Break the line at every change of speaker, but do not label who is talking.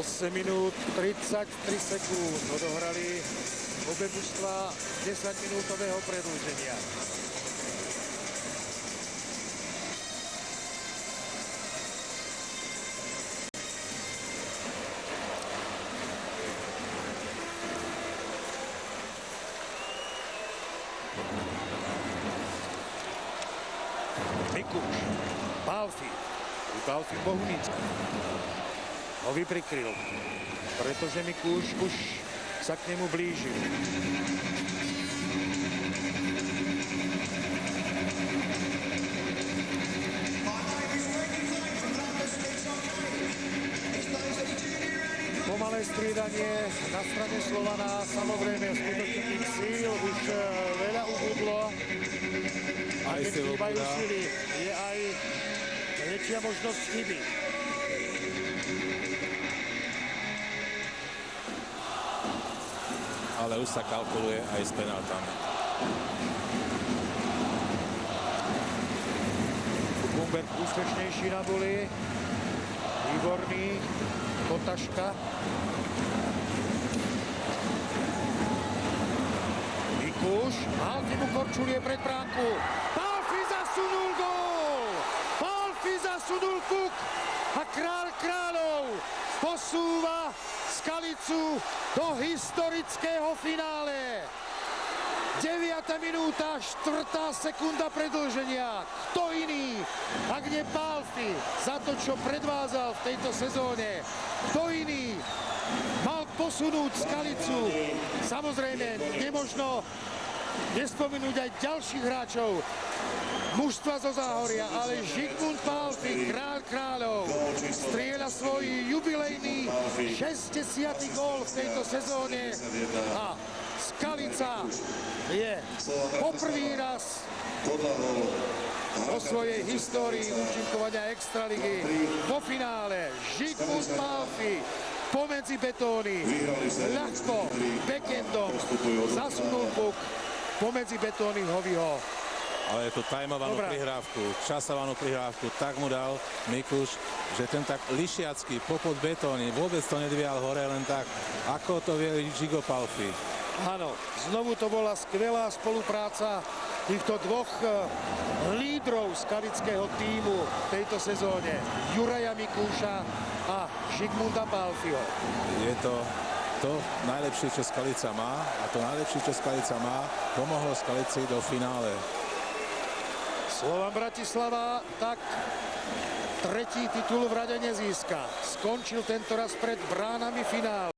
8 minút 33 sekúnd odohrali obe mužstva 10-minútového predĺženia. Mikuš, Balfi Bohunický ho vyprikryl, pretože Mikuš už sa k nemu blížil. Pomalé striedanie na strane Slovana, samozrejme skutočne tých síl už veľa ubudlo. A keď chýbajú sily, je aj väčšia možnosť chyby.
Ale už sa kalkuluje aj s penáltami.
Kumbert úspešnejší na boli. Výborný. Kotaška. Mikuš. Balfi mu korčulie pred bránku. Balfi zasunul gól! Balfi zasunul puk a Král kráľov posúva Skalicu do historického finále. 9. minúta, 4. sekunda predĺženia. Kto iný, ak nie Balfi, za to, čo predvádzal v tejto sezóne. Kto iný mal posunúť Skalicu. Samozrejme, nemožno nespomenúť aj ďalších hráčov mužstva zo Záhoria, ale Žigmund Balfi, Král kráľov, strieľa svoj jubilejný 60. gól v tejto sezóne a Skalica je poprvý raz vo svojej histórii účinkovania extraligy vo finále. Žigmund Balfi pomedzi betóny, ľahko backendom zasunul puk pomedzi betóny Hoviho.
Ale je tu tajmovanú prihrávku, časovanú prihrávku, tak mu dal Mikuš, že ten tak lišiacký popod betóny, vôbec to nedvíjal hore len tak, ako to vie Žigo Balfi.
Áno, znovu to bola skvelá spolupráca týchto dvoch lídrov skalického tímu v tejto sezóne. Juraja Mikuša a Žigmunda Balfiho. Je
to najlepšie, čo Skalica má, a to najlepšie, čo Skalica má, pomohlo Skalici do finále.
Slovan Bratislava tak tretí titul v rade nezíska. Skončil tentoraz pred bránami finále.